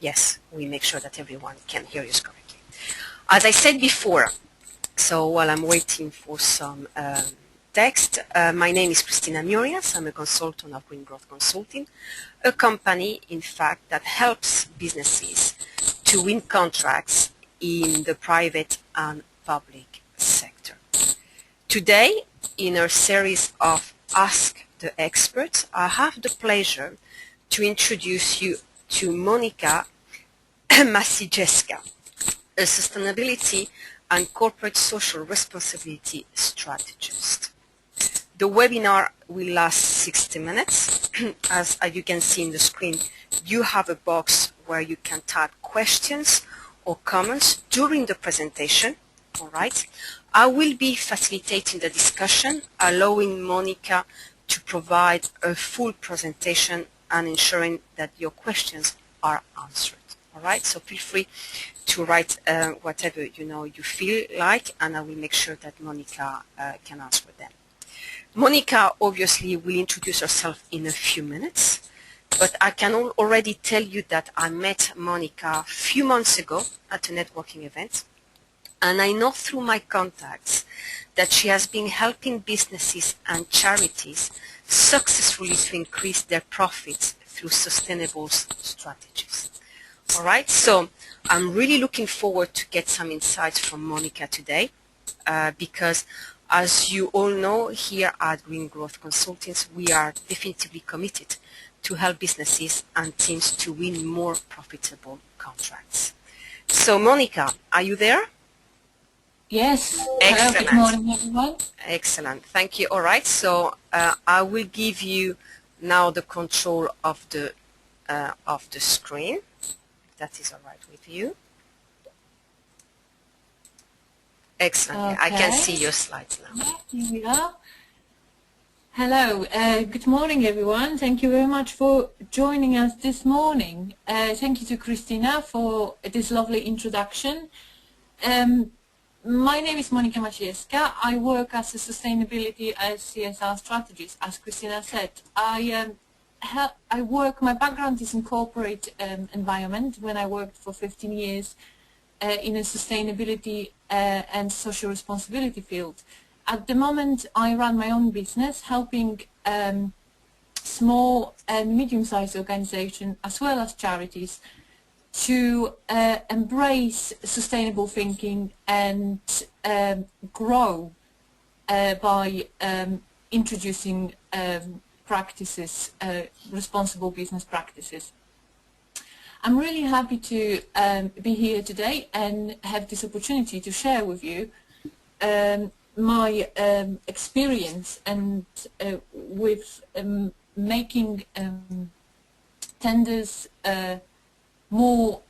Yes, we make sure that everyone can hear you correctly. As I said before, so while I'm waiting for some text, my name is Cristina Murias. I'm a consultant of Green Growth Consulting, a company, in fact, that helps businesses to win contracts in the private and public sector. Today, in our series of Ask the Experts, I have the pleasure to introduce you to Monika Maciejewska, a sustainability and corporate social responsibility strategist. The webinar will last 60 minutes. As you can see in the screen, you have a box where you can type questions or comments during the presentation. All right. I will be facilitating the discussion, allowing Monika to provide a full presentation and ensuring that your questions are answered. All right. So feel free to write whatever you feel like, and I will make sure that Monika can answer them. Monika obviously will introduce herself in a few minutes, but I can already tell you that I met Monika a few months ago at a networking event, and I know through my contacts that she has been helping businesses and charities successfully to increase their profits through sustainable strategies. All right, so I'm really looking forward to get some insights from Monika today because as you all know, here at Green Growth Consultants, we are definitively committed to help businesses and teams to win more profitable contracts. So Monika, are you there? Yes. Excellent. Hello, good morning, everyone. Excellent. Thank you. All right. So I will give you now the control of the screen. If that is all right with you. Excellent. Okay. I can see your slides now. Yeah, here we are. Hello. Good morning, everyone. Thank you very much for joining us this morning. Thank you to Cristina for this lovely introduction. My name is Monika Maciejewska. I work as a sustainability as CSR strategist, as Cristina said. My background is in corporate environment when I worked for 15 years in a sustainability and social responsibility field. At the moment, I run my own business, helping small and medium-sized organizations as well as charities to embrace sustainable thinking and grow by introducing practices, responsible business practices. I'm really happy to be here today and have this opportunity to share with you my experience and with making tenders more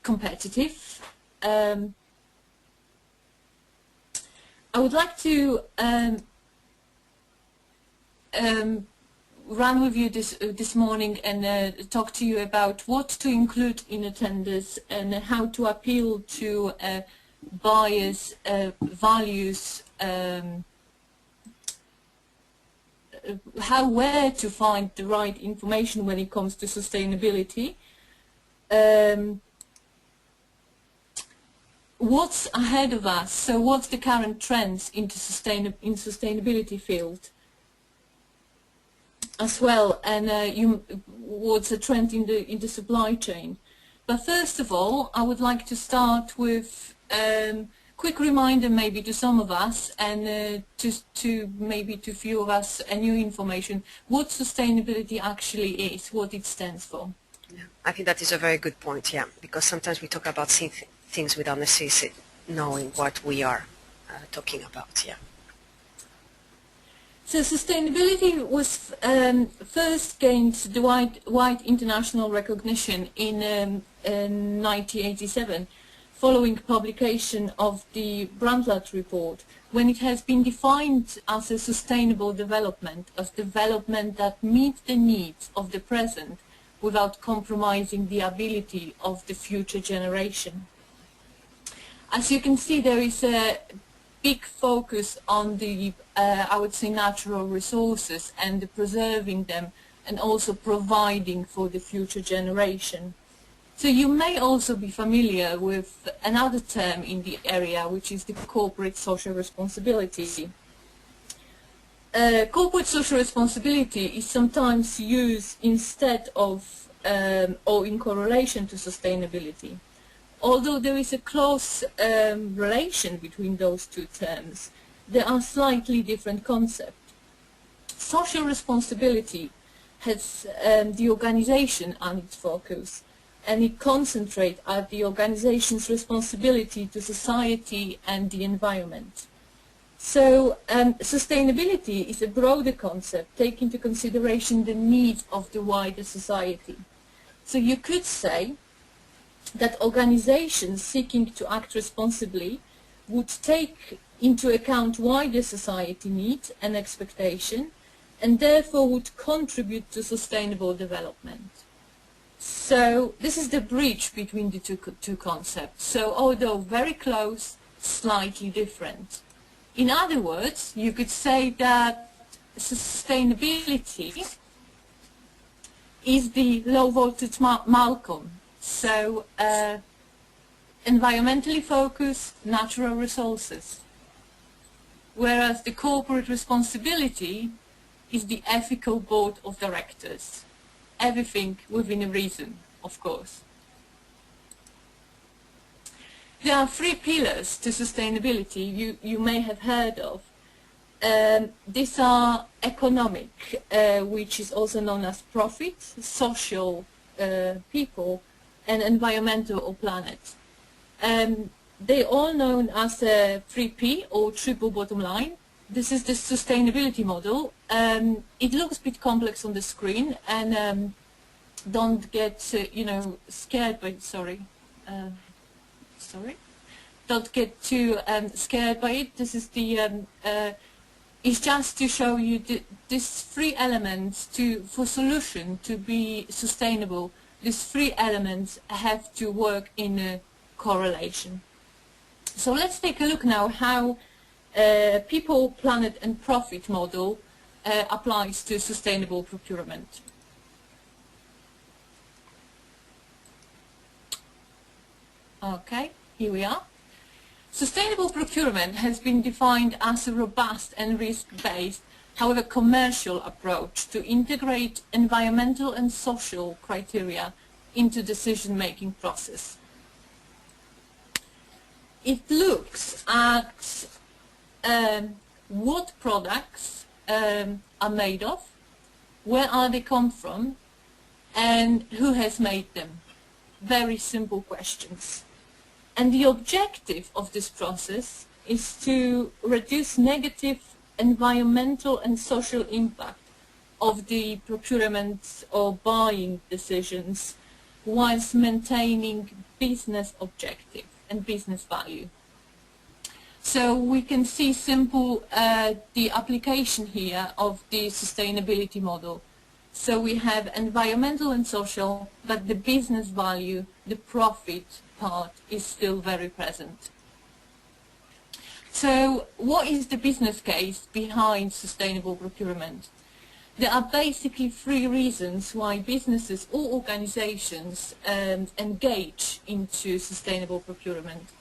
competitive. I would like to run with you this morning and talk to you about what to include in the tenders and how to appeal to buyers' values, where to find the right information when it comes to sustainability, what's ahead of us, so what's the current trends into sustainability field as well, and what's the trend in the supply chain. But first of all, I would like to start with quick reminder maybe to some of us and just to maybe to few of us a new information what sustainability actually is, what it stands for. Yeah, I think that is a very good point, yeah, because sometimes we talk about things without necessarily knowing what we are talking about, yeah. So sustainability was first gained the wide international recognition in 1987 following publication of the Brundtland report, when it has been defined as a sustainable development, as development that meets the needs of the present without compromising the ability of the future generation. As you can see, there is a big focus on the, I would say, natural resources and preserving them and also providing for the future generation. So you may also be familiar with another term in the area, which is the corporate social responsibility. Corporate social responsibility is sometimes used instead of or in correlation to sustainability. Although there is a close relation between those two terms, they are slightly different concepts. Social responsibility has the organization on its focus, and it concentrates at the organization's responsibility to society and the environment. So sustainability is a broader concept, taking into consideration the needs of the wider society. So you could say that organizations seeking to act responsibly would take into account wider society needs and expectation, and therefore would contribute to sustainable development. So this is the bridge between the two concepts. So although very close, slightly different. In other words, you could say that sustainability is the low voltage Malcolm. So environmentally focused natural resources. Whereas the corporate responsibility is the ethical board of directors. Everything within a reason, of course. There are three pillars to sustainability you may have heard of. These are economic, which is also known as profit, social, people, and environmental or planet. They're all known as 3P or triple bottom line. This is the sustainability model. It looks a bit complex on the screen, and don't get scared by don't get too scared by it. This is the it's just to show you these three elements for solution to be sustainable. These three elements have to work in a correlation. So let's take a look now how people, planet and profit model applies to sustainable procurement. Okay, here we are. Sustainable procurement has been defined as a robust and risk-based, however commercial approach to integrate environmental and social criteria into decision-making process. It looks at what products are made of, where are they come from, and who has made them. Very simple questions. And the objective of this process is to reduce negative environmental and social impact of the procurement or buying decisions whilst maintaining business objective and business value. So we can see simple the application here of the sustainability model. So we have environmental and social, but the business value, the profit part is still very present. So what is the business case behind sustainable procurement? There are basically three reasons why businesses or organizations engage into sustainable procurement.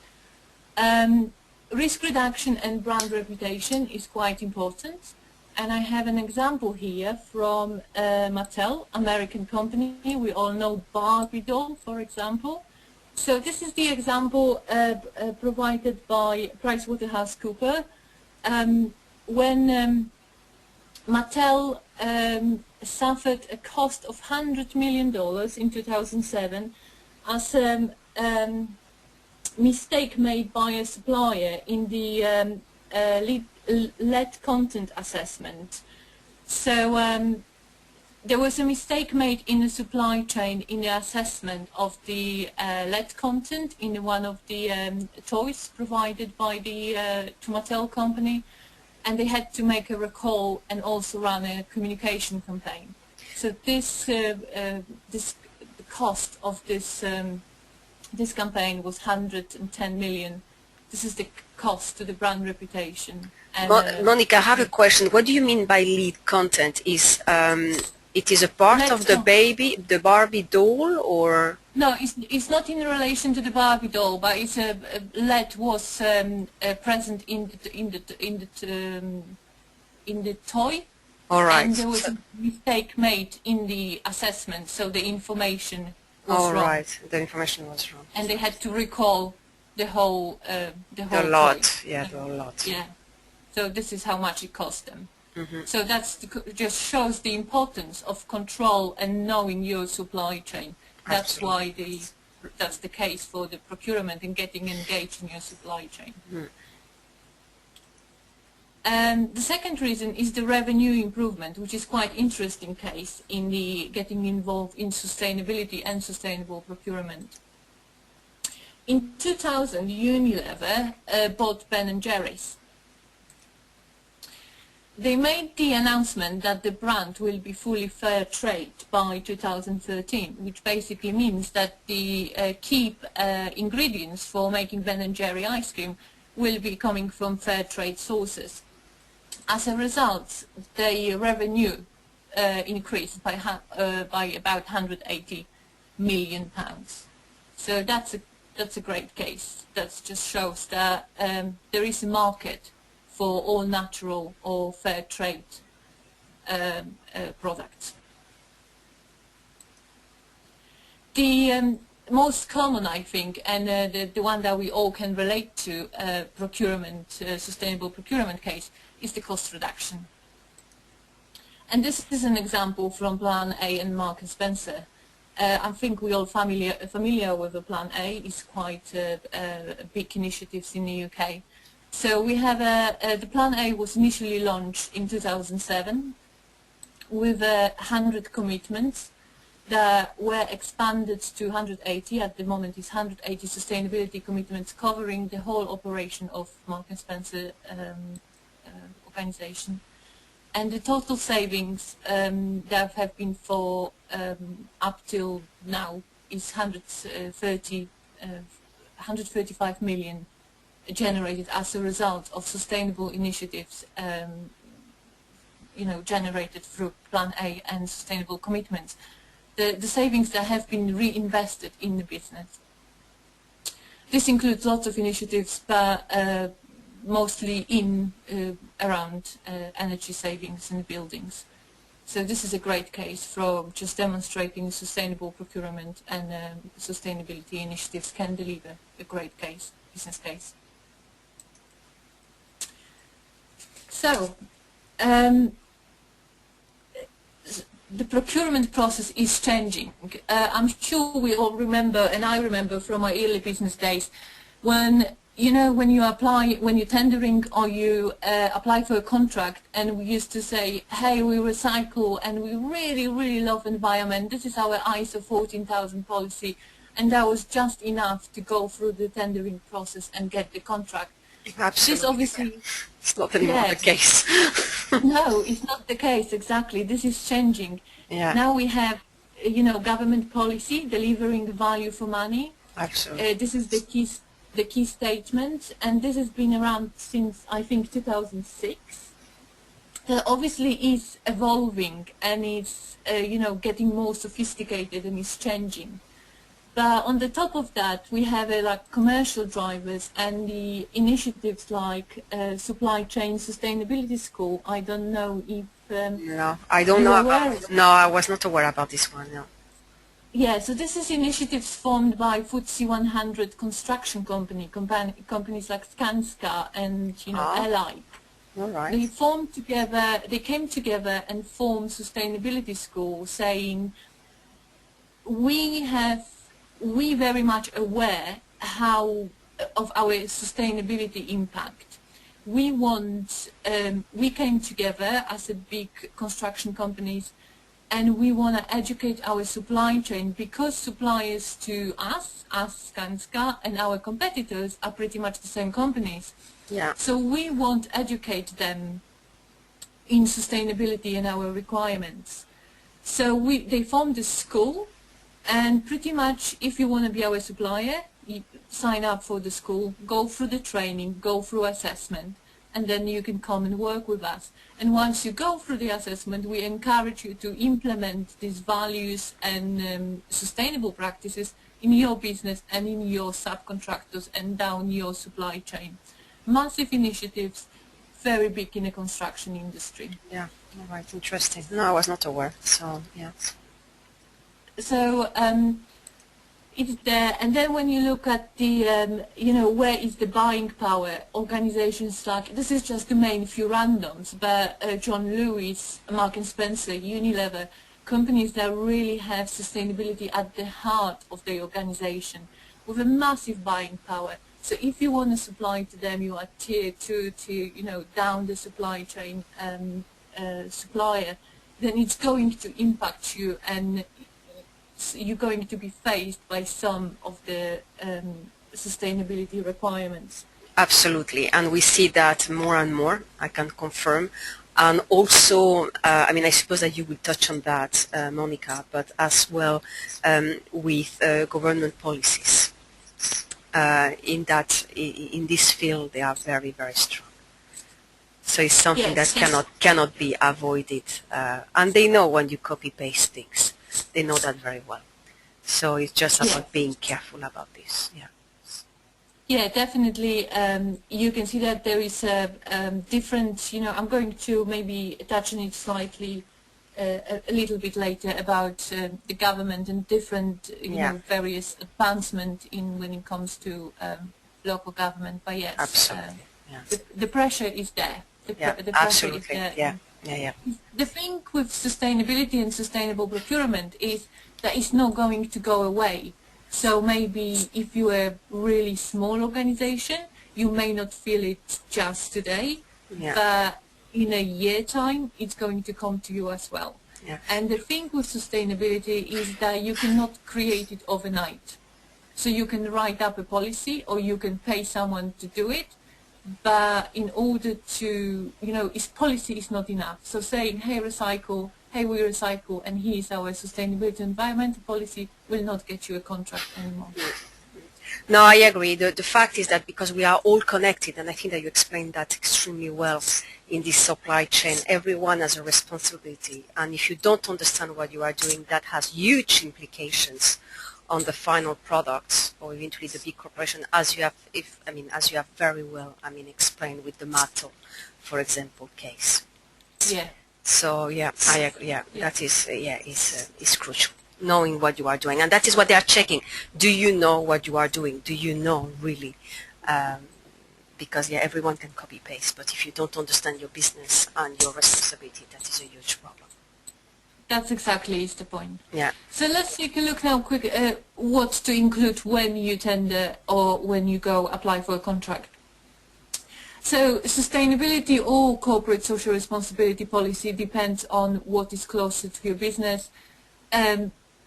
Risk reduction and brand reputation is quite important. And I have an example here from Mattel, American company. We all know Barbie doll, for example. So this is the example provided by PricewaterhouseCoopers when Mattel suffered a cost of $100 million in 2007 as a mistake made by a supplier in the lead content assessment. So there was a mistake made in the supply chain in the assessment of the lead content in one of the toys provided by the Mattel company, and they had to make a recall and also run a communication campaign. So this the cost of this this campaign was 110 million. This is the cost to the brand reputation. And, Monika, I have a question. What do you mean by lead content? Is it is a part of the baby, the Barbie doll, or? No, it's not in relation to the Barbie doll, but it's lead was present in the toy. All right. And there was a mistake made in the assessment, so the information was All wrong. right. The information was wrong. And they had to recall the whole The toy. lot. Yeah, the lot. Yeah. So this is how much it cost them. So just shows the importance of control and knowing your supply chain. That's Absolutely. why that's the case for the procurement and getting engaged in your supply chain. And the second reason is the revenue improvement, which is quite interesting case in the getting involved in sustainability and sustainable procurement. In 2000, Unilever bought Ben & Jerry's. They made the announcement that the brand will be fully fair trade by 2013, which basically means that the key ingredients for making Ben & Jerry ice cream will be coming from fair trade sources. As a result, the revenue increased by about 180 million pounds. So that's a great case. That just shows that there is a market for all natural or fair trade products. The most common, I think, and the one that we all can relate to, sustainable procurement case, is the cost reduction. And this is an example from Plan A and Marks and Spencer. I think we're all familiar with the Plan A. It's quite big initiatives in the UK. So we have the Plan A was initially launched in 2007 with 100 commitments that were expanded to 180. At the moment, it's 180 sustainability commitments covering the whole operation of Marks and Spencer organization. And the total savings that have been for up till now is 135 million generated as a result of sustainable initiatives generated through Plan A and sustainable commitments. The savings that have been reinvested in the business. This includes lots of initiatives, but mostly in around energy savings in the buildings. So this is a great case for just demonstrating sustainable procurement and sustainability initiatives can deliver a great business case. So the procurement process is changing. I'm sure we all remember, and I remember from my early business days, when you're tendering or you apply for a contract, and we used to say, hey, we recycle and we really, really love environment. This is our ISO 14000 policy, and that was just enough to go through the tendering process and get the contract. Absolutely. This obviously, it's not anymore the case. No, it's not the case, exactly. This is changing. Yeah. Now we have, government policy delivering value for money. Absolutely. This is the key statement, and this has been around since, I think, 2006. Obviously is evolving and it's, getting more sophisticated and is changing. But on the top of that, we have commercial drivers and the initiatives like Supply Chain Sustainability School. I don't know if no, I don't know about. No, I was not aware about this one. No. Yeah, so this is initiatives formed by FTSE 100 construction companies like Skanska and Allied. All right. They came together and formed Sustainability School, saying we very much aware of our sustainability impact. We came together as a big construction companies, and we want to educate our supply chain, because suppliers to us, Skanska, and our competitors are pretty much the same companies. Yeah. So we want to educate them in sustainability and our requirements. So they formed a school, and pretty much if you want to be our supplier, you sign up for the school, go through the training, go through assessment, and then you can come and work with us. And once you go through the assessment, we encourage you to implement these values and sustainable practices in your business and in your subcontractors and down your supply chain. Massive initiatives, very big in the construction industry. Yeah, all right, interesting. No, I was not aware, so yeah. So it's there, and then when you look at the, you know, where is the buying power? Organizations like, this is just to name a few randoms, but John Lewis, Mark and Spencer, Unilever, companies that really have sustainability at the heart of their organization with a massive buying power. So if you want to supply to them, you are tier 2 to, you know, down the supply chain supplier, then it's going to impact you, and you're going to be faced by some of the sustainability requirements. Absolutely, and we see that more and more, I can confirm. And also, I mean, I suppose that you will touch on that, Monica, but as well with government policies. In this field, they are very, very strong. So it's something Yes, that cannot be avoided, and they know when you copy paste things. They know that very well. So it's just about being careful about this. Yeah. Yeah, definitely. You can see that there is a different, you know, I'm going to maybe touch on it slightly a little bit later about the government and different, you know, various advancement in when it comes to local government. But yes, Absolutely. the pressure is there. The pressure absolutely. is there. Yeah. The thing with sustainability and sustainable procurement is that it's not going to go away. So maybe if you're a really small organization, you may not feel it just today, but in a year time, it's going to come to you as well. Yeah. And the thing with sustainability is that you cannot create it overnight. So you can write up a policy or you can pay someone to do it, but in order to, you know, policy is not enough. So saying, hey, recycle, hey, we recycle, and here's our sustainability and environmental policy will not get you a contract anymore. No, I agree. The fact is that because we are all connected, and I think that you explained that extremely well in this supply chain, everyone has a responsibility. And if you don't understand what you are doing, that has huge implications on the final products or eventually the big corporation, as you have, as you have very well, explained with the Mattel, for example, case. Yeah. So I agree. That is crucial. Knowing what you are doing, and that is what they are checking. Do you know what you are doing? Do you know really? Because everyone can copy paste, but if you don't understand your business and your responsibility, that is a huge problem. That's exactly the point. Yeah. So let's take a look now quick at what to include when you tender or when you go apply for a contract. So sustainability or corporate social responsibility policy depends on what is closer to your business.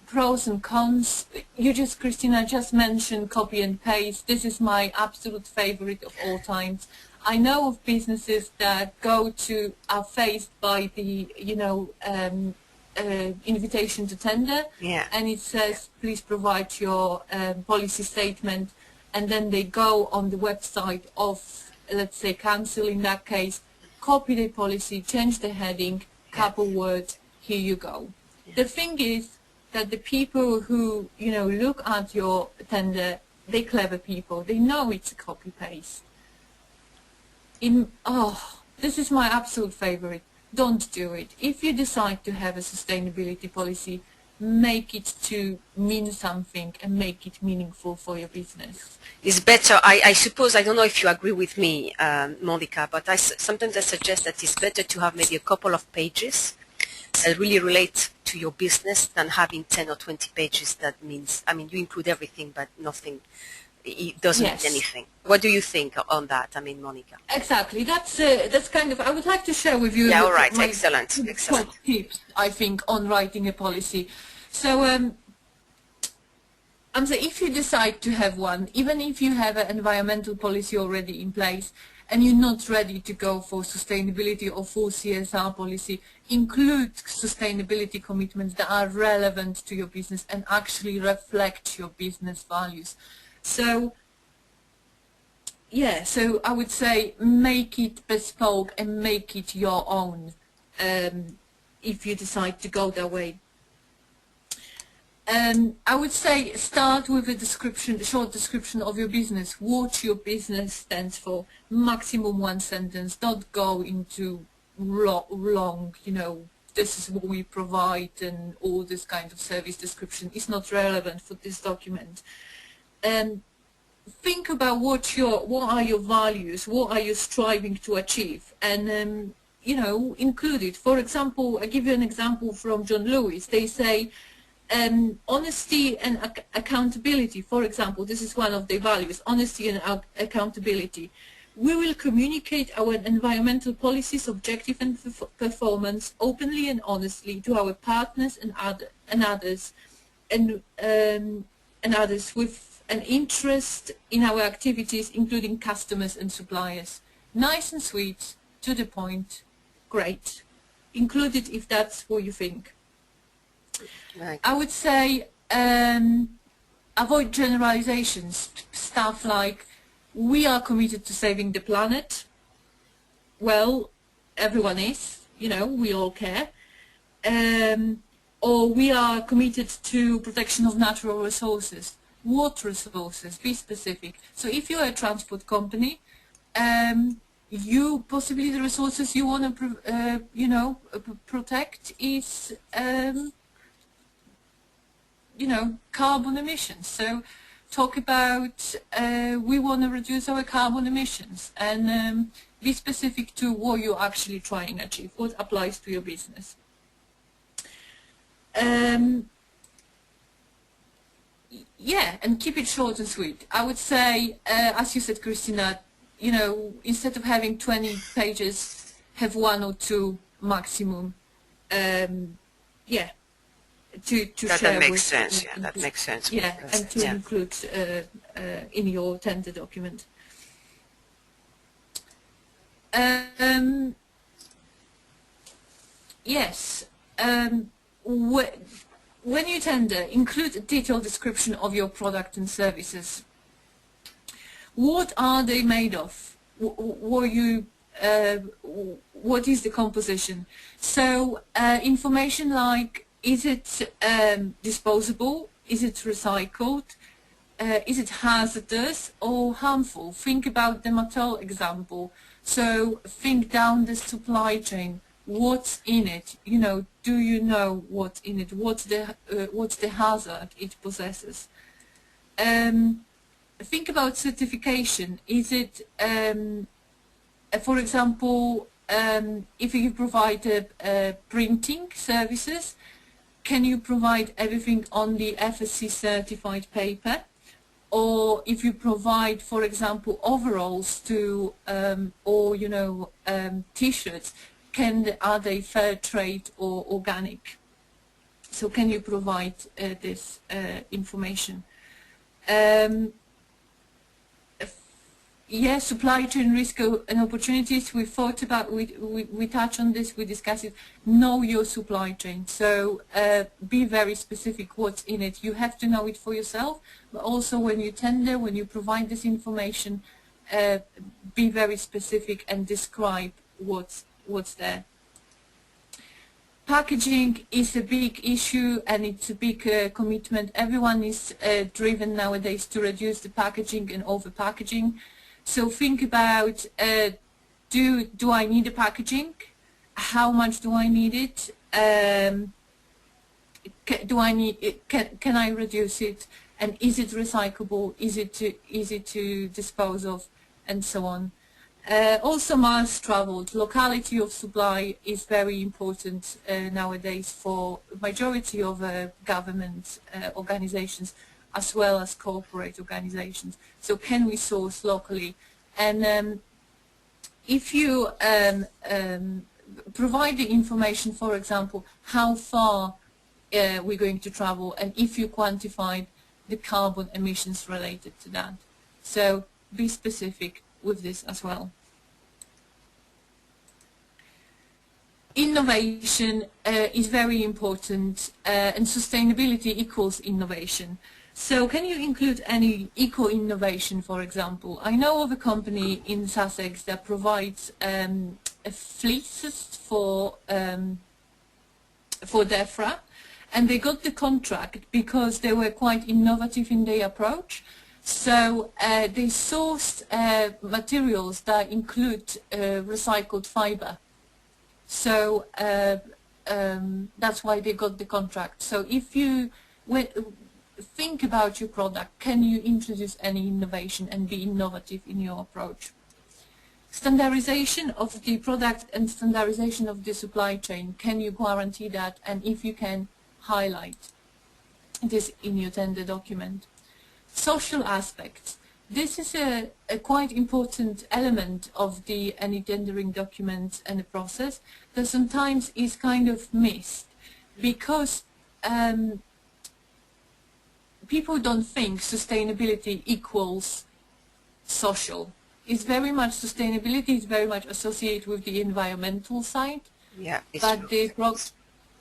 Pros and cons. Christina just mentioned copy and paste. This is my absolute favorite of all times. I know of businesses that are faced by the, invitation to tender, and it says, please provide your policy statement, and then they go on the website of, let's say, council in that case, copy the policy, change the heading, couple words, here you go. The thing is that the people who, look at your tender, they're clever people. They know it's a copy-paste. This is my absolute favorite. Don't do it. If you decide to have a sustainability policy, make it to mean something and make it meaningful for your business. It's better, I suppose, I don't know if you agree with me, Monika, but sometimes I suggest that it's better to have maybe a couple of pages that really relate to your business than having 10 or 20 pages that means, you include everything, but nothing, it doesn't mean anything. What do you think on that, Monika? Exactly. That's kind of, I would like to share with you all right. my Excellent. top tips, I think, on writing a policy. So, if you decide to have one, even if you have an environmental policy already in place and you're not ready to go for sustainability or for CSR policy, include sustainability commitments that are relevant to your business and actually reflect your business values. So, yeah, so I would say make it bespoke and make it your own if you decide to go that way. I would say start with a description, a short description of your business, what your business stands for, maximum one sentence. Don't go into long, you know, this is what we provide and all this kind of service description is not relevant for this document. Think about what are your values, what are you striving to achieve, and you know, include it. For example, I give you an example from John Lewis. They say honesty and accountability. For example, this is one of their values: honesty and accountability. We will communicate our environmental policies, objective and performance openly and honestly to our partners and others with an interest in our activities, including customers and suppliers. Nice and sweet, to the point, great. Include it if that's what you think. Right. I would say avoid generalizations, stuff like, we are committed to saving the planet. Well, everyone is, you know, we all care. Or we are committed to protection of natural resources. What resources? Be specific. So if you're a transport company, you possibly the resources you want to, you know, protect is, you know, carbon emissions. So talk about we want to reduce our carbon emissions, and be specific to what you're actually trying to achieve, what applies to your business. Yeah, and keep it short and sweet. I would say, as you said, Christina, you know, instead of having 20 pages, have 1 or 2 maximum. Yeah, to That share makes with, sense. Yeah, that makes sense. yeah, and to include in your tender document. Yes. When you tender, include a detailed description of your product and services. What are they made of? What is the composition? So information like, is it disposable? Is it recycled? Is it hazardous or harmful? Think about the Mattel example. So think down the supply chain. What's in it? You know, do you know what's in it? What's the hazard it possesses? Think about certification. Is it, for example, if you provide printing services, can you provide everything on the FSC certified paper? Or if you provide, for example, overalls to, or you know, T-shirts, are they fair trade or organic? So can you provide this information? Yeah, supply chain risk and opportunities. We thought about, we touch on this, we discuss it. Know your supply chain. So be very specific what's in it. You have to know it for yourself, but also when you tender, when you provide this information, be very specific and describe what's there. Packaging is a big issue and it's a big commitment. Everyone is driven nowadays to reduce the packaging and over-packaging. So think about, do I need a packaging? How much do I need it? Do I need it? Can I reduce it? And is it recyclable? Is it easy to dispose of? And so on. Also miles traveled. Locality of supply is very important nowadays for majority of government organizations as well as corporate organizations. So can we source locally? And if you provide the information, for example, how far we're going to travel, and if you quantified the carbon emissions related to that. So be specific with this as well. Innovation is very important, and sustainability equals innovation. So can you include any eco-innovation, for example? I know of a company in Sussex that provides fleeces for DEFRA, and they got the contract because they were quite innovative in their approach. So they sourced materials that include recycled fiber. So that's why they got the contract. So if you think about your product, can you introduce any innovation and be innovative in your approach? Standardization of the product and standardization of the supply chain, can you guarantee that? And if you can, highlight this in your tender document. Social aspects. This is a quite important element of any tendering document and the process that sometimes is kind of missed because people don't think sustainability equals social. It's very much sustainability is very much associated with the environmental side. Yeah, it's but true.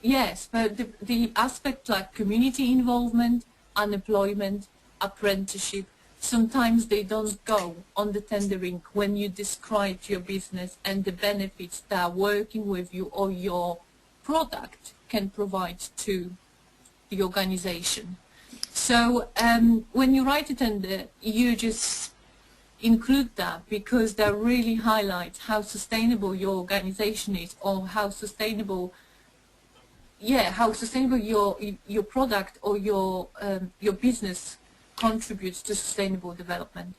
yes, but the aspect like community involvement, unemployment, apprenticeship, sometimes they don't go on the tendering when you describe your business and the benefits that working with you or your product can provide to the organization. So when you write a tender, you just include that because that really highlights how sustainable your organization is, or how sustainable your product or your business contributes to sustainable development.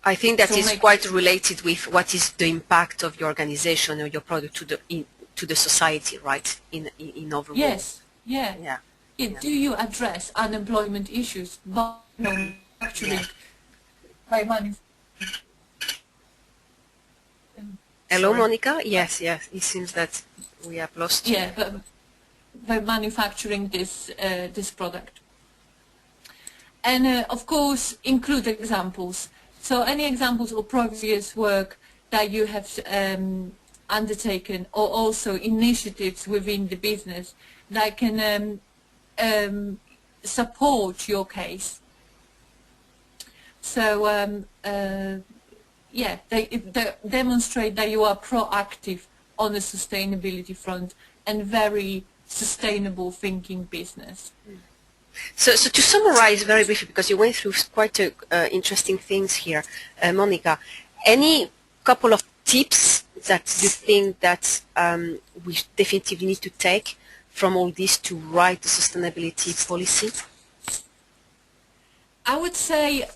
I think that So is quite related with what is the impact of your organization or your product to the society, right? In overall. Yes, yeah. Yeah. Yeah. Do you address unemployment issues by manufacturing? By Hello, Sorry. Monica. Yes, yes. It seems that we have lost you. Yeah, but by manufacturing this product. And of course, include examples. So any examples of previous work that you have undertaken, or also initiatives within the business that can support your case. So yeah, they demonstrate that you are proactive on the sustainability front and very sustainable thinking business. So to summarize very briefly, because you went through quite interesting things here, Monica, any couple of tips that you think that we definitely need to take from all this to write the sustainability policy? I would say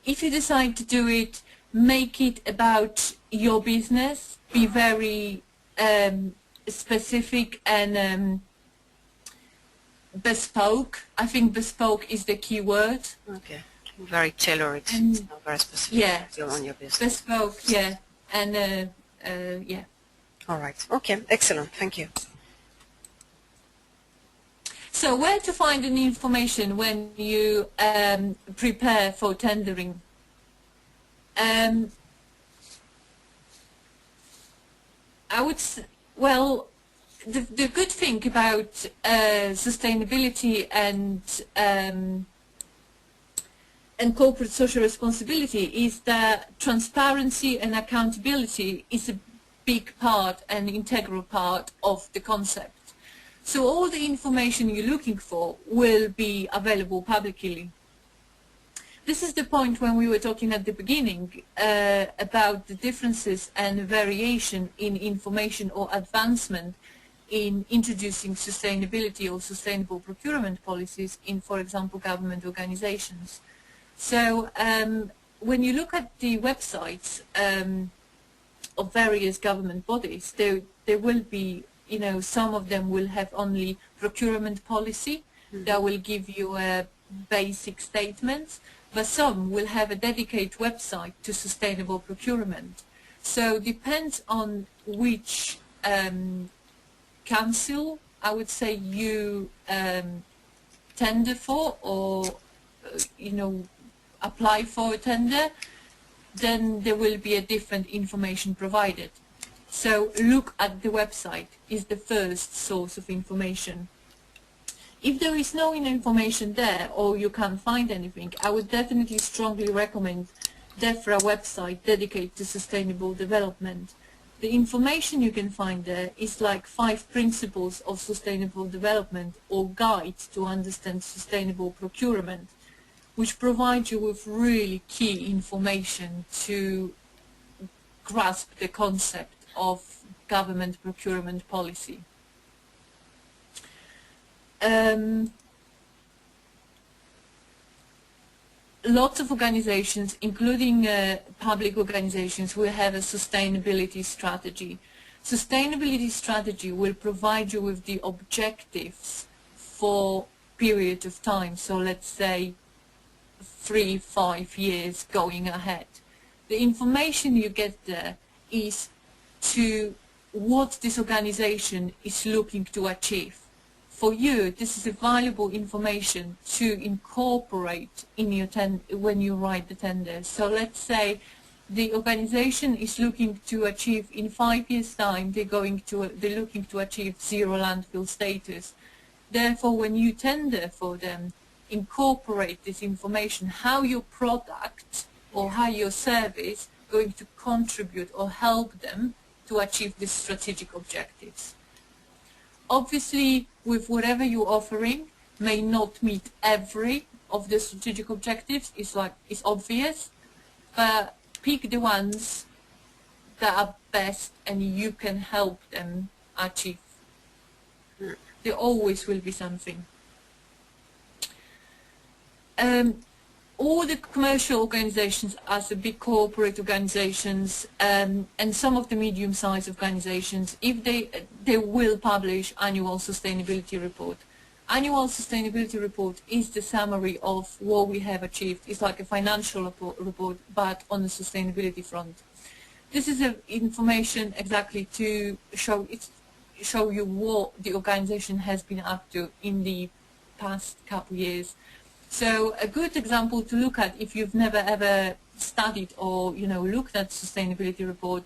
if you decide to do it, make it about your business, be very specific and bespoke. I think bespoke is the key word. Okay, very tailored, not very specific. Yeah, On your business. bespoke, yeah, and yeah. All right, okay, excellent, thank you. So where to find the information when you prepare for tendering? I would say, well, the good thing about sustainability and corporate social responsibility is that transparency and accountability is a big part and integral part of the concept. So all the information you're looking for will be available publicly. This is the point when we were talking at the beginning about the differences and variation in information or advancement in introducing sustainability or sustainable procurement policies in, for example, government organizations. So when you look at the websites of various government bodies, there will be, you know, some of them will have only procurement policy that will give you a basic statements, but some will have a dedicated website to sustainable procurement. So depends on which council, I would say, you tender for, or you know, apply for a tender, then there will be a different information provided. So look at the website is the first source of information. If there is no information there or you can't find anything, I would definitely strongly recommend DEFRA website dedicated to sustainable development. The information you can find there is like 5 principles of sustainable development or guides to understand sustainable procurement, which provide you with really key information to grasp the concept of government procurement policy. Lots of organizations, including public organizations, will have a sustainability strategy. Sustainability strategy will provide you with the objectives for period of time, so let's say 3-5 years going ahead. The information you get there is to what this organization is looking to achieve. For you, this is a valuable information to incorporate in your when you write the tender. So let's say the organization is looking to achieve in 5 years' time, they're looking to achieve zero landfill status. Therefore, when you tender for them, incorporate this information, how your product or how your service going to contribute or help them to achieve these strategic objectives. Obviously, with whatever you're offering, may not meet every of the strategic objectives, it's obvious, but pick the ones that are best and you can help them achieve. There always will be something. All the commercial organizations, as the big corporate organizations, and some of the medium-sized organizations, if they will publish annual sustainability report. Annual sustainability report is the summary of what we have achieved. It's like a financial report, but on the sustainability front. This is information exactly to show you what the organization has been up to in the past couple years. So a good example to look at if you've never ever studied or looked at sustainability report,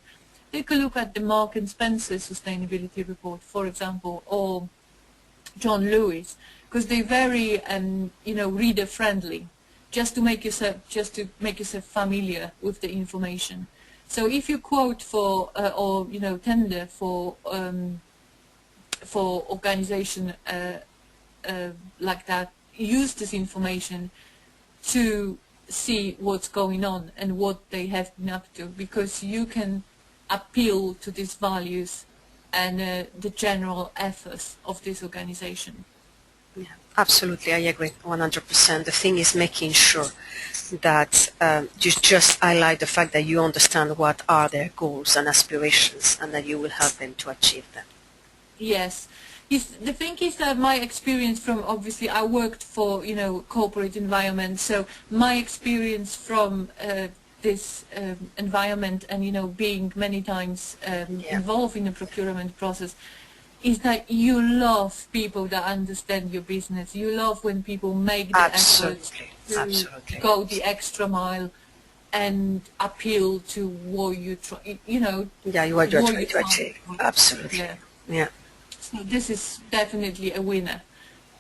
take a look at the Mark and Spencer sustainability report, for example, or John Lewis, because they're very reader friendly, just to make yourself familiar with the information. So if you quote for or tender for organization like that, use this information to see what's going on and what they have been up to, because you can appeal to these values and the general ethos of this organization. Yeah, absolutely, I agree 100%. The thing is making sure that you just highlight the fact that you understand what are their goals and aspirations and that you will help them to achieve them. Yes. The thing is that my experience from, obviously I worked for corporate environment, so my experience from this environment and being many times involved in the procurement process is that you love people that understand your business. You love when people make the effort to go the extra mile and appeal to what you try, what you're trying to achieve. Absolutely. Yeah. So this is definitely a winner.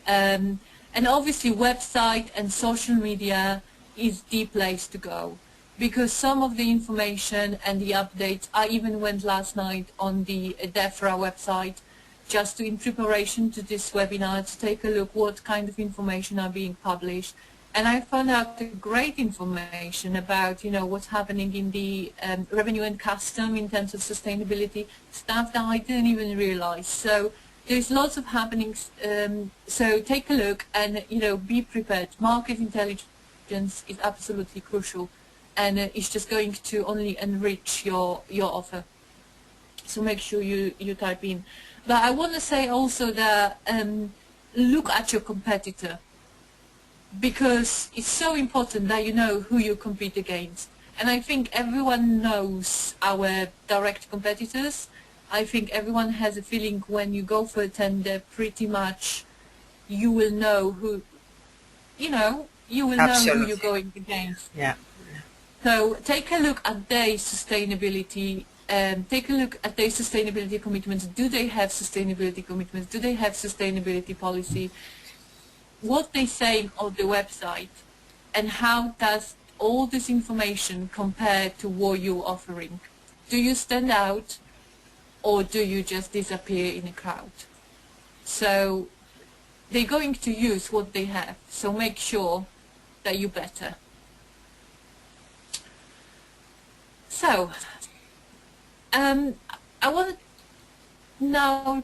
And obviously website and social media is the place to go, because some of the information and the updates, I even went last night on the DEFRA website just in preparation to this webinar to take a look what kind of information are being published. And I found out great information about, what's happening in the revenue and custom in terms of sustainability, stuff that I didn't even realize. So there's lots of happenings. So take a look and, be prepared. Market intelligence is absolutely crucial, and it's just going to only enrich your offer. So make sure you type in. But I want to say also that look at your competitor, because it's so important that you know who you compete against. And I think everyone knows our direct competitors. I think everyone has a feeling when you go for a tender, pretty much you will know who, you know who you're going against. Yeah. So take a look at their sustainability. Take a look at their sustainability commitments. Do they have sustainability commitments? Do they have sustainability policy? what they say on the website, and how does all this information compare to what you're offering? Do you stand out, or do you just disappear in a crowd? So they're going to use what they have, so make sure that you're better. So I want to now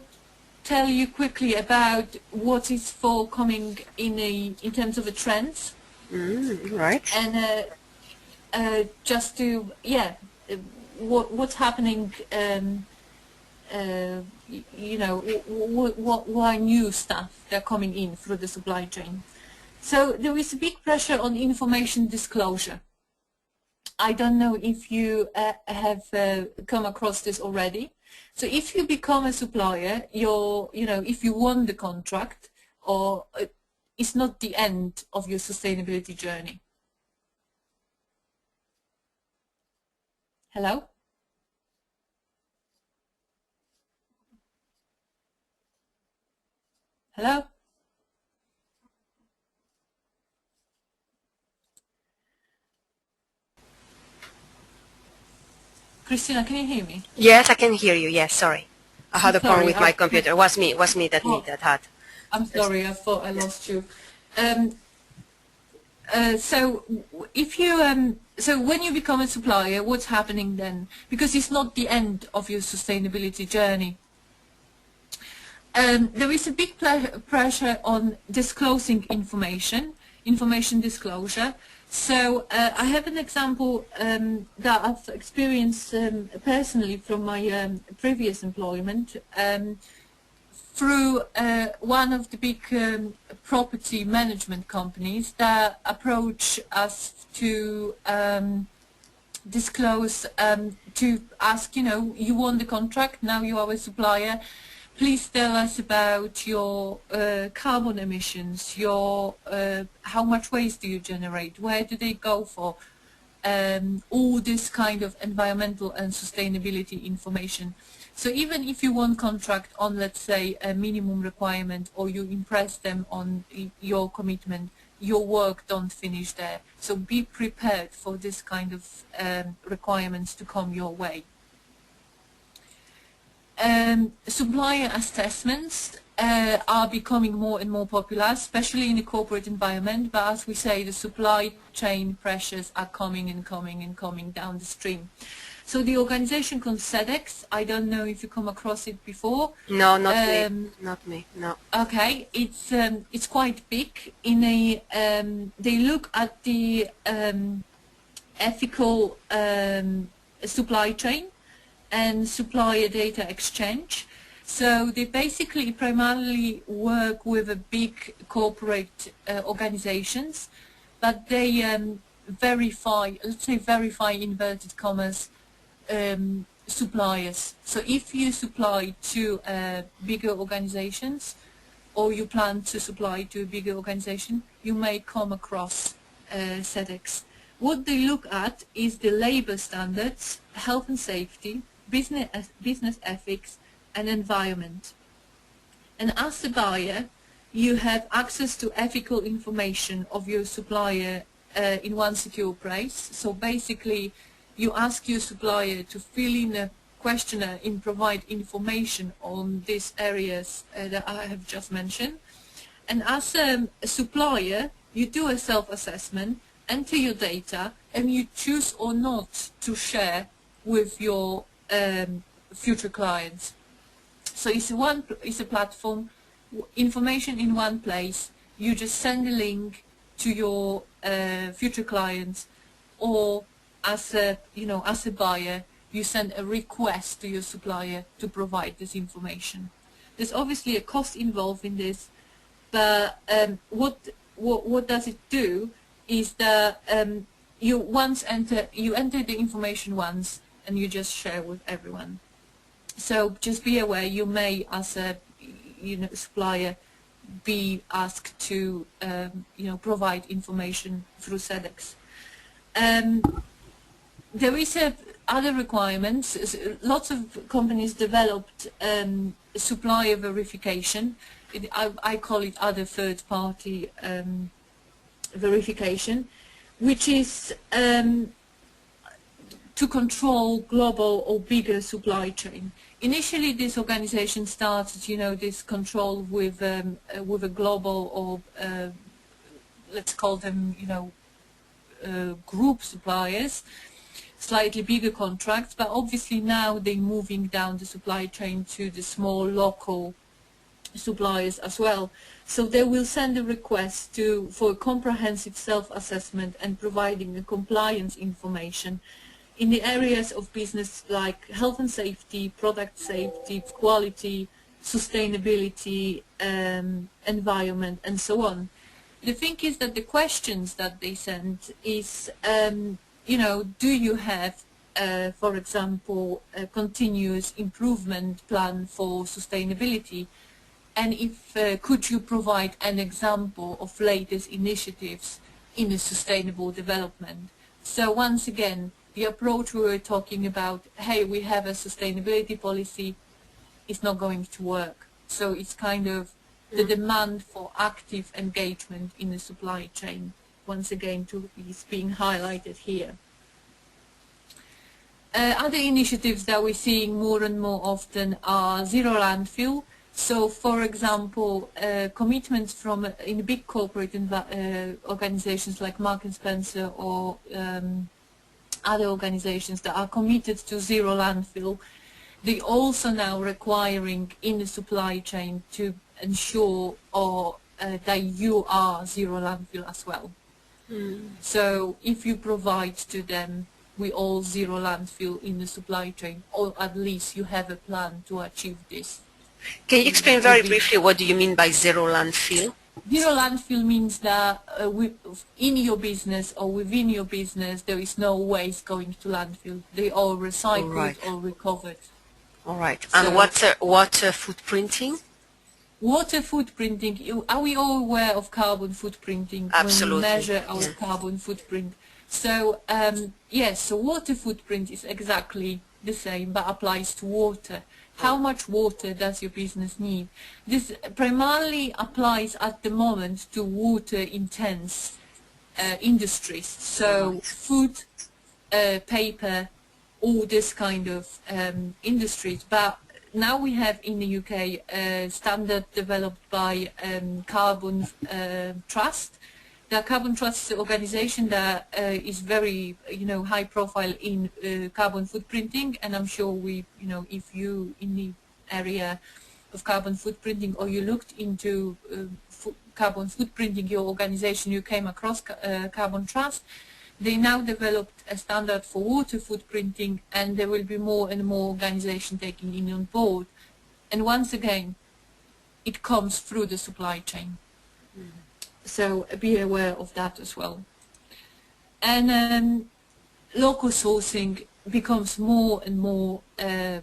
tell you quickly about what is forthcoming in terms of a trends. Right. And just to what's happening. You know, what new stuff they're coming in through the supply chain. So there is a big pressure on information disclosure. I don't know if you have come across this already. So if you become a supplier, if you won the contract, or it's not the end of your sustainability journey. Hello? Hello? Christina, can you hear me? Yes, I can hear you. Yes, sorry. I had a problem Sorry, with my computer. It was me that had. I'm sorry, I thought I lost you. So if you so when you become a supplier, what's happening then? Because it's not the end of your sustainability journey. There is a big pressure on disclosing information disclosure. So I have an example that I've experienced personally from my previous employment. Through one of the big property management companies that approach us to disclose, to ask, you won the contract, now you are a supplier, please tell us about your carbon emissions, your how much waste do you generate, where do they go for, all this kind of environmental and sustainability information. So even if you won contract on, let's say, a minimum requirement, or you impress them on your commitment, your work don't finish there. So be prepared for this kind of requirements to come your way. Supplier assessments are becoming more and more popular, especially in the corporate environment, but as we say, the supply chain pressures are coming and coming and coming down the stream. So the organization called SEDEX, I don't know if you come across it before. No, not me, no. Okay, it's quite big. They look at the ethical supply chain and supplier data exchange. So they basically primarily work with a big corporate organizations, but they verify, let's say verify inverted commas, suppliers. So if you supply to bigger organizations, or you plan to supply to a bigger organization, you may come across SEDEX. What they look at is the labor standards, health and safety, business ethics, and environment. And as a buyer, you have access to ethical information of your supplier in one secure place. So basically, you ask your supplier to fill in a questionnaire and provide information on these areas that I have just mentioned. And as a supplier, you do a self-assessment, enter your data, and you choose or not to share with your future clients. So it's a platform, information in one place. You just send a link to your future clients, or as a buyer, you send a request to your supplier to provide this information. There's obviously a cost involved in this, but what does it do is that you enter the information once, and you just share with everyone. So just be aware, you may, as a supplier, be asked to provide information through SEDEX. There is other requirements, lots of companies developed supplier verification. I call it other third-party verification, which is to control global or bigger supply chain. Initially, this organization started, you know, this control with a global or let's call them, you know, group suppliers, slightly bigger contracts, but obviously now they're moving down the supply chain to the small local suppliers as well. So they will send a request for a comprehensive self-assessment and providing the compliance information in the areas of business like health and safety, product safety, quality, sustainability, environment, and so on. The thing is that the questions that they send is, you know, do you have, for example, a continuous improvement plan for sustainability? And if could you provide an example of latest initiatives in a sustainable development? So once again, the approach we were talking about, hey, we have a sustainability policy, is not going to work. So it's kind of the demand for active engagement in the supply chain, once again, is being highlighted here. Other initiatives that we're seeing more and more often are zero landfill. So, for example, commitments from in big corporate organizations like Marks and Spencer or other organizations that are committed to zero landfill. They also now requiring in the supply chain to ensure that you are zero landfill as well. So if you provide to them, we all zero landfill in the supply chain, or at least you have a plan to achieve this. Can you explain very briefly what do you mean by zero landfill? Zero landfill means that in your business or within your business there is no waste going to landfill. They are recycled or recovered. All right. And water footprinting? Water footprinting, are we all aware of carbon footprinting? Absolutely. When we measure our carbon footprint? So yes, so water footprint is exactly the same but applies to water. How much water does your business need? This primarily applies at the moment to water-intense industries, so food, paper, all this kind of industries. But now we have in the UK a standard developed by Carbon Trust. The Carbon Trust organization that is very, you know, high profile in carbon footprinting, and I'm sure you know, if you in the area of carbon footprinting or you looked into carbon footprinting your organization, you came across Carbon Trust. They now developed a standard for water footprinting, and there will be more and more organizations taking it on board. And once again, it comes through the supply chain. So be aware of that as well. And local sourcing becomes more and more, you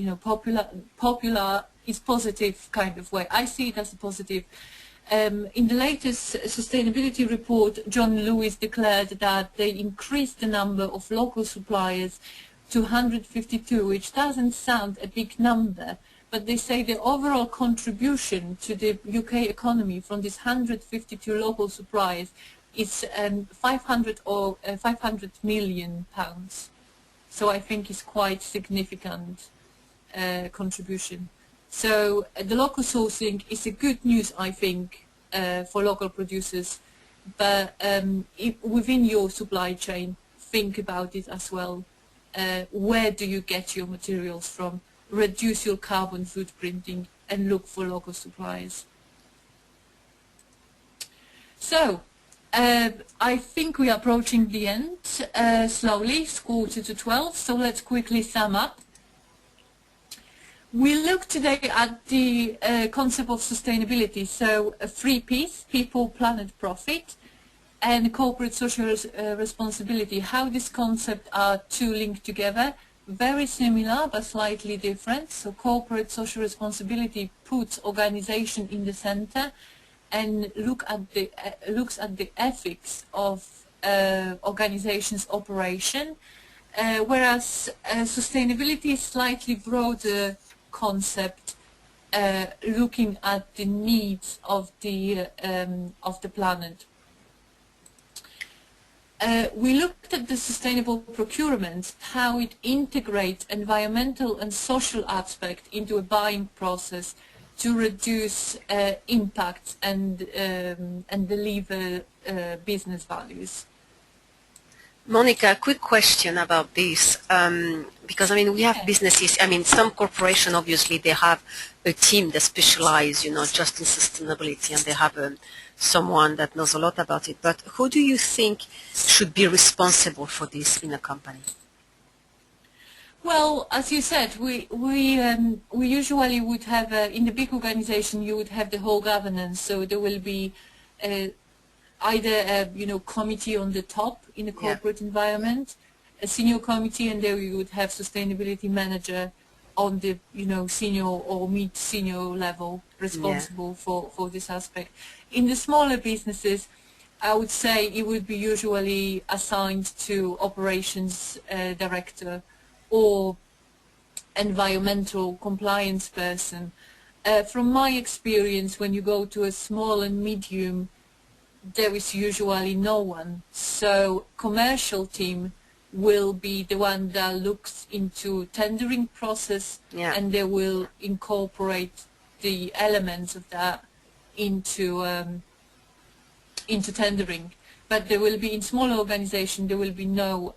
know, popular is positive kind of way. I see it as a positive. In the latest sustainability report, John Lewis declared that they increased the number of local suppliers to 152, which doesn't sound a big number. But they say the overall contribution to the UK economy from these 152 local suppliers is 500 million pounds. So I think it's quite significant contribution. So the local sourcing is a good news, I think, for local producers. But within your supply chain, think about it as well. Where do you get your materials from? Reduce your carbon footprinting and look for local suppliers. So, I think we are approaching the end slowly. It's 11:45, so let's quickly sum up. We look today at the concept of sustainability, so a 3 Ps, people, planet, profit, and corporate social responsibility, how these concepts are two linked together. Very similar but slightly different. So corporate social responsibility puts organization in the center and looks at the ethics of organization's operation, whereas sustainability is slightly broader concept, looking at the needs of the planet. We looked at the sustainable procurement, how it integrates environmental and social aspect into a buying process to reduce impact and deliver business values. Monica, a quick question about this, because I mean we have businesses. I mean some corporation obviously they have a team that specialize, just in sustainability, and they have someone that knows a lot about it. But who do you think should be responsible for this in a company? Well, as you said, we usually would have in the big organization you would have the whole governance. So there will be either a committee on the top in a corporate environment, a senior committee, and there you would have sustainability manager on the senior or mid-senior level responsible for this aspect. In the smaller businesses, I would say it would be usually assigned to operations director or environmental compliance person. From my experience, when you go to a small and medium, there is usually no one. So commercial team will be the one that looks into tendering process, and they will incorporate the elements of that into tendering. But there will be, in smaller organization, there will be no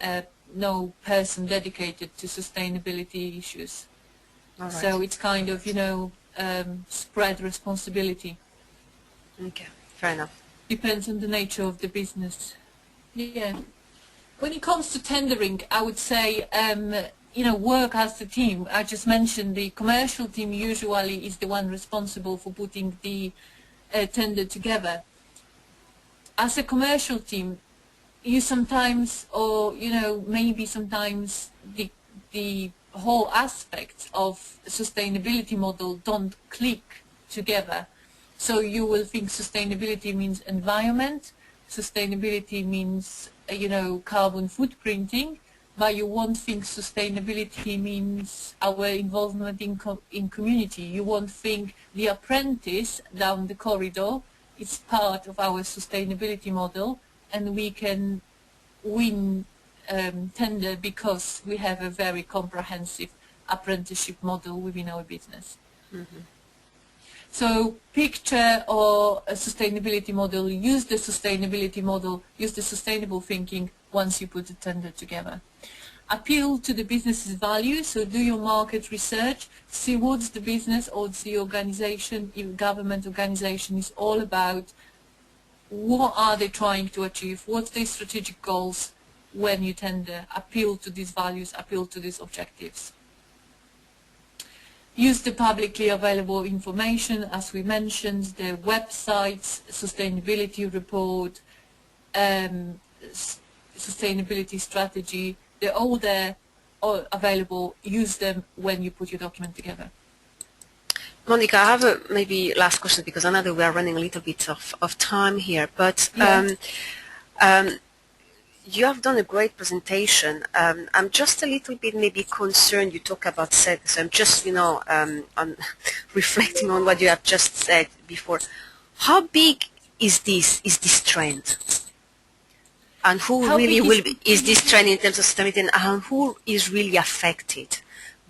person dedicated to sustainability issues. All right. So it's kind of spread responsibility. Okay, fair enough. Depends on the nature of the business. Yeah. When it comes to tendering, I would say, work as a team. I just mentioned the commercial team usually is the one responsible for putting the tender together. As a commercial team, you sometimes, or maybe sometimes the whole aspects of sustainability model don't click together. So you will think sustainability means environment, sustainability means carbon footprinting, but you won't think sustainability means our involvement in community. You won't think the apprentice down the corridor is part of our sustainability model, and we can win tender because we have a very comprehensive apprenticeship model within our business. Mm-hmm. So picture or a sustainability model, use the sustainability model, use the sustainable thinking once you put the tender together. Appeal to the business's value, so do your market research, see what's the business or the organization, if government organization is all about, what are they trying to achieve, what's their strategic goals when you tender, appeal to these values, appeal to these objectives. Use the publicly available information, as we mentioned, the websites, sustainability report, sustainability strategy, they're all there, all available. Use them when you put your document together. Monika, I have a maybe last question, because I know that we are running a little bit of time here, but you have done a great presentation. I'm just a little bit maybe concerned. You talk about so I'm just, I'm reflecting on what you have just said before. How big is this trend? And who really is this trend in terms of sustainability, and who is really affected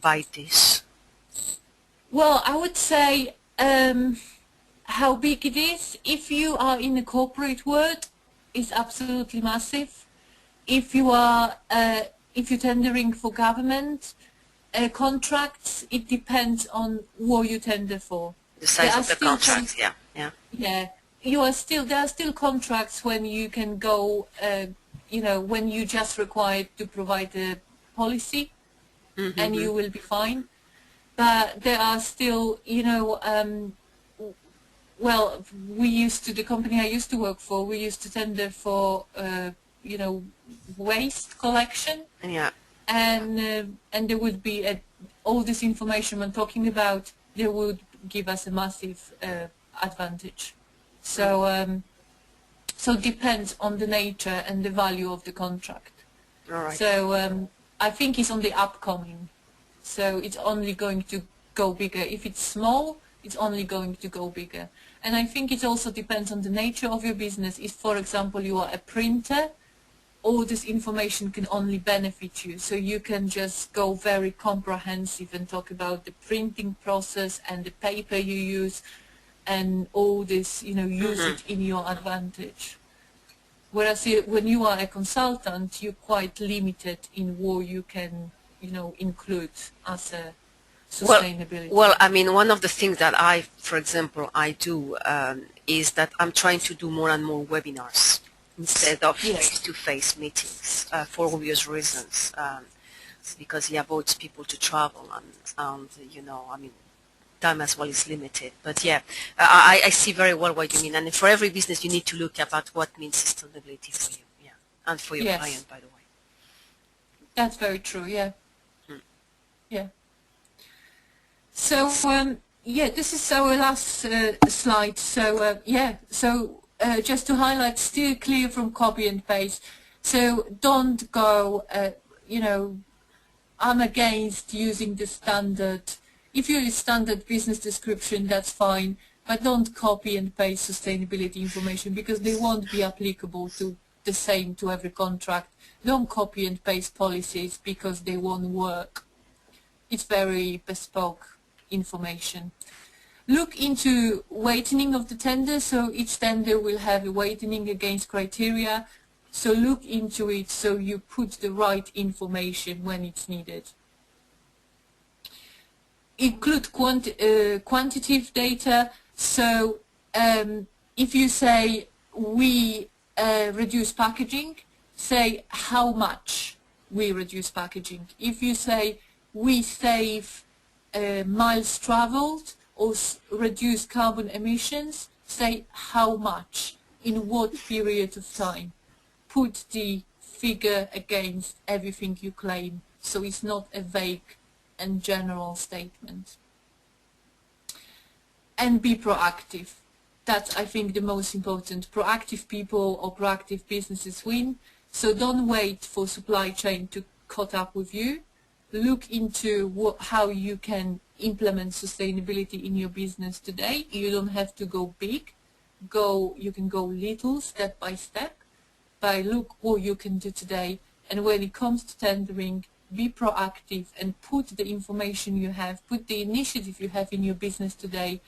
by this? Well, I would say how big it is. If you are in the corporate world, it's absolutely massive. If you are, if you're tendering for government contracts, it depends on what you tender for. The size of the contracts, yeah. Yeah, there are still contracts when you can go, when you just required to provide a policy, and you will be fine. But there are still, well, the company I used to work for, we used to tender for, waste collection. Yeah. And there would be all this information I'm talking about, they would give us a massive advantage. So So it depends on the nature and the value of the contract. All right. So I think it's on the upcoming. So it's only going to go bigger. If it's small, it's only going to go bigger. And I think it also depends on the nature of your business. If, for example, you are a printer, all this information can only benefit you. So you can just go very comprehensive and talk about the printing process and the paper you use and all this, use it in your advantage. Whereas when you are a consultant, you're quite limited in what you can, include as a sustainability. Well, I mean, one of the things that for example, I do is that I'm trying to do more and more webinars instead of face-to-face meetings for obvious reasons, because it avoids people to travel and I mean, time as well is limited. But yeah, I see very well what you mean. And for every business, you need to look about what means sustainability for you, and for your client, by the way. That's very true. Yeah. Yeah. So this is our last slide. So just to highlight, steer clear from copy and paste. So don't go, I'm against using the standard. If you use standard business description, that's fine, but don't copy and paste sustainability information because they won't be applicable to the same to every contract. Don't copy and paste policies because they won't work. It's very bespoke information. Look into weighting of the tender. So each tender will have a weighting against criteria. So look into it so you put the right information when it's needed. Include quantitative data. So if you say we reduce packaging, say how much we reduce packaging. If you say we save miles traveled or reduce carbon emissions, say how much, in what period of time. Put the figure against everything you claim, so it's not a vague and general statement. And be proactive. That's, I think, the most important. Proactive people or proactive businesses win. So don't wait for supply chain to catch up with you. Look into how you can implement sustainability in your business today. You don't have to go big. You can go little, step by step. But look what you can do today. And when it comes to tendering, be proactive and put the information you have, put the initiative you have in your business today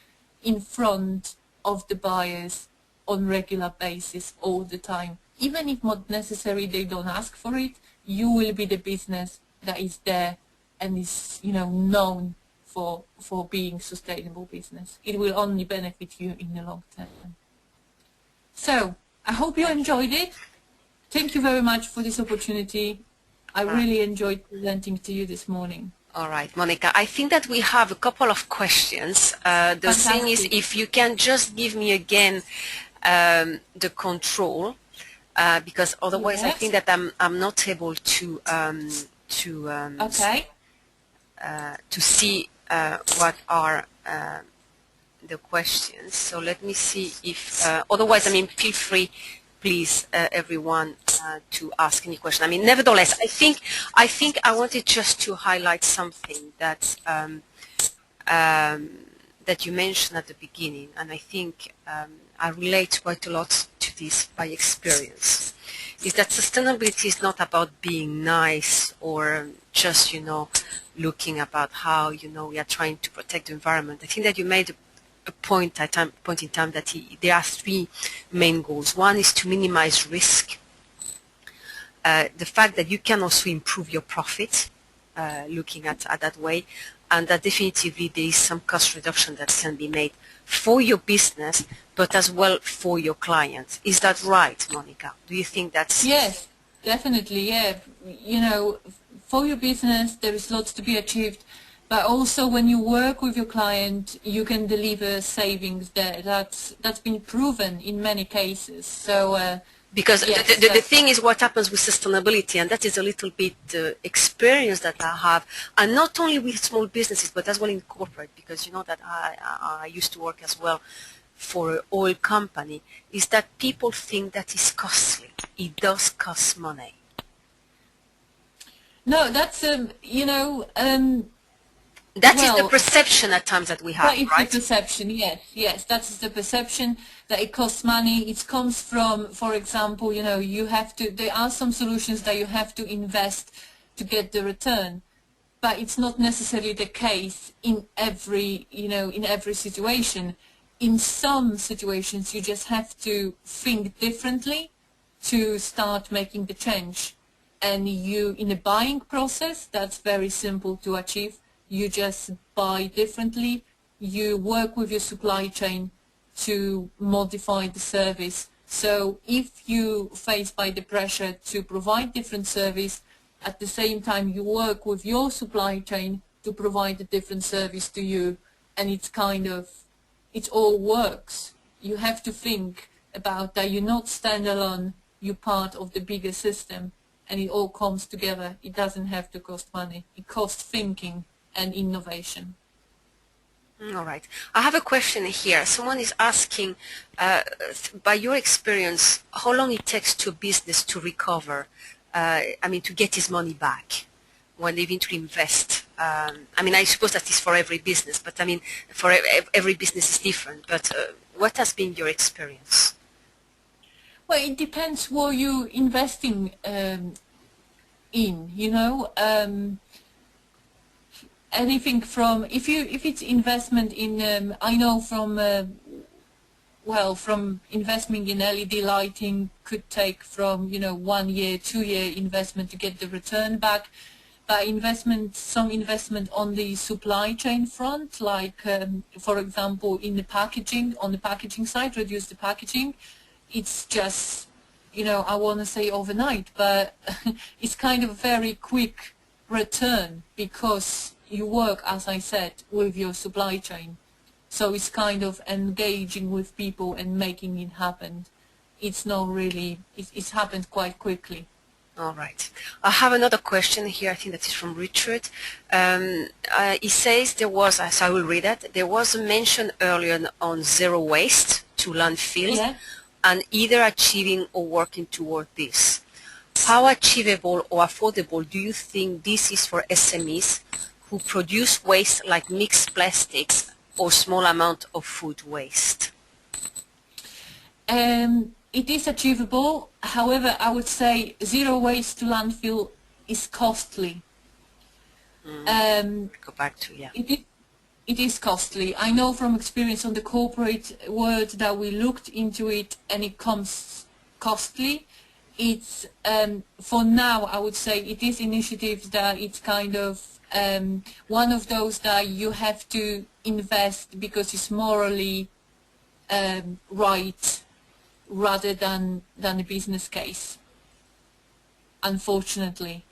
in front of the buyers on regular basis all the time. Even if not necessary, they don't ask for it, you will be the business that is there and is known for being sustainable business. It will only benefit you in the long term. So I hope you enjoyed it. Thank you very much for this opportunity. I really enjoyed presenting to you this morning. All right, Monika, I think that we have a couple of questions. The thing is, if you can just give me again the control, because otherwise I think that I'm not able to see what are the questions. So let me see if otherwise, I mean, feel free, please, everyone, to ask any question. I mean, nevertheless, I think I wanted just to highlight something that that you mentioned at the beginning, and I think I relate quite a lot to this by experience. Is that sustainability is not about being nice or just looking about how we are trying to protect the environment. I think that you made a point in time that there are three main goals. One is to minimize risk. The fact that you can also improve your profit, looking at that way, and that definitively there is some cost reduction that can be made for your business, but as well for your clients. Is that right, Monika? Do you think that's... Yes, definitely, yeah. For your business, there is lots to be achieved, but also when you work with your client, you can deliver savings there. That's been proven in many cases. So because yes, the thing is what happens with sustainability, and that is a little bit experience that I have, and not only with small businesses, but as well in corporate, because you know that I used to work as well for an oil company is that people think that it's costly. It does cost money. No, that's That is the well, perception at times that we have, that is right? the perception. Yes, that is the perception that it costs money. It comes from, for example, you have to. There are some solutions that you have to invest to get the return, but it's not necessarily the case in every situation. In some situations, you just have to think differently to start making the change. And in a buying process, that's very simple to achieve. You just buy differently. You work with your supply chain to modify the service. So if you face by the pressure to provide different service, at the same time you work with your supply chain to provide a different service to you, and it all works. You have to think about that you're not standalone, you're part of the bigger system, and it all comes together. It doesn't have to cost money. It costs thinking and innovation. All right. I have a question here. Someone is asking, by your experience, how long it takes to a business to recover, to get his money back when they eventually invest. I suppose that is for every business, but for every business is different. But what has been your experience? Well, it depends what you're investing in. Anything from if it's investment in I know from investment in LED lighting could take from 1 year, 2 year investment to get the return back. But some investment on the supply chain front, like for example on the packaging side, reduce the packaging. It's just I want to say overnight, but it's kind of very quick return because you work, as I said, with your supply chain. So it's kind of engaging with people and making it happen. It's not really, it's happened quite quickly. All right. I have another question here. I think that is from Richard. He says there was, as I will read it, there was a mention earlier on zero waste to landfills, Yeah. and either achieving or working toward this. How achievable or affordable do you think this is for SMEs who produce waste like mixed plastics or small amount of food waste? It is achievable. However, I would say zero waste to landfill is costly. Go back to, yeah. It is costly. I know from experience on the corporate world that we looked into it and it comes costly. It's for now I would say it is initiatives that it's kind of one of those that you have to invest because it's morally right rather than a business case, unfortunately.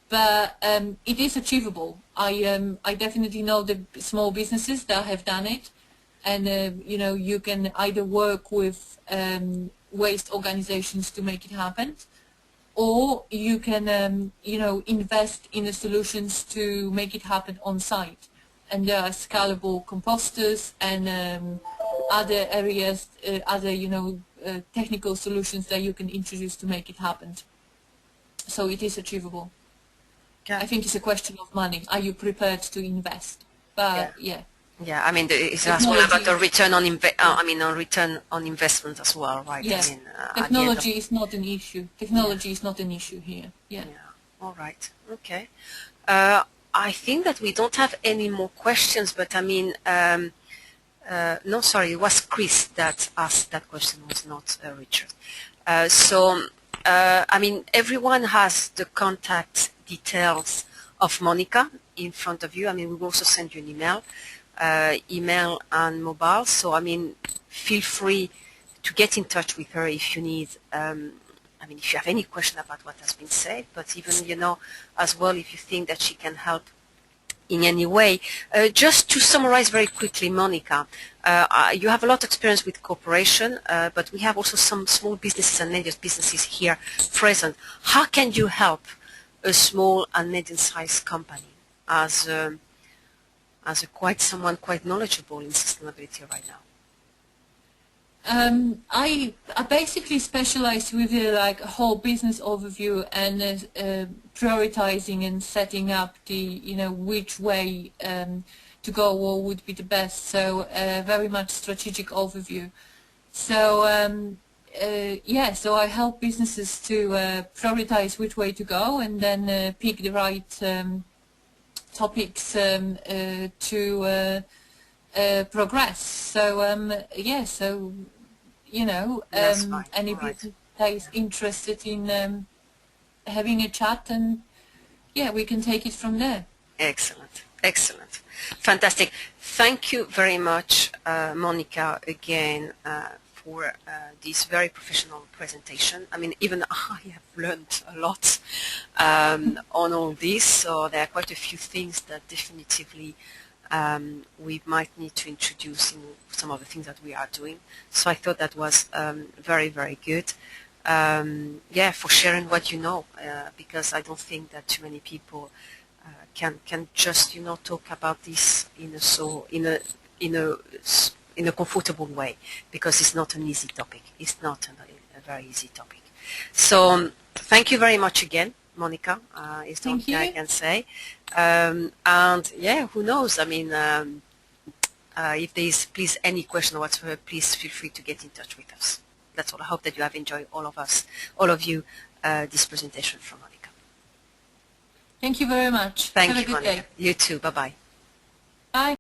But it is achievable. I definitely know the small businesses that have done it, and you can either work with waste organizations to make it happen, or you can invest in the solutions to make it happen on site. And there are scalable composters and other areas, technical solutions that you can introduce to make it happen. So it is achievable. Yeah. I think it's a question of money. Are you prepared to invest? But yeah. Yeah, it's as well about the return on return on investment as well, right? Yeah. Technology is not an issue. Technology is not an issue here. Yeah. All right. Okay. I think that we don't have any more questions, but no, sorry, it was Chris that asked that question, was not Richard. Everyone has the contact details of Monika in front of you. We will also send you an email and mobile. So, feel free to get in touch with her if you need, if you have any question about what has been said, but even, as well, if you think that she can help in any way. Just to summarize very quickly, Monika, you have a lot of experience with cooperation, but we have also some small businesses and medium businesses here present. How can you help a small and medium-sized company as someone quite knowledgeable in sustainability right now? I basically specialize with like a whole business overview and prioritizing and setting up the, which way to go or would be the best. So very much strategic overview. So yeah, so I help businesses to prioritize which way to go and then pick the right topics to progress. So yeah, so That's fine. any All right. business that is interested in having a chat, and yeah, we can take it from there. Excellent. Excellent. Fantastic. Thank you very much, Monica, again, for this very professional presentation. I mean, even I have learned a lot on all this, so there are quite a few things that definitively we might need to introduce in some of the things that we are doing. So I thought that was very, very good. Yeah, for sharing what you know, because I don't think that too many people can just talk about this in a comfortable way, because it's not an easy topic. It's not a very easy topic. So thank you very much again, Monica. Is the only Thank thing I you. can say. And yeah, who knows? I mean, if there is please any question or whatsoever, please feel free to get in touch with us. That's all. I hope that you have enjoyed all of you, this presentation from Monica. Thank you very much. Have Thank a you, good Monica. day. You too. Bye-bye. Bye.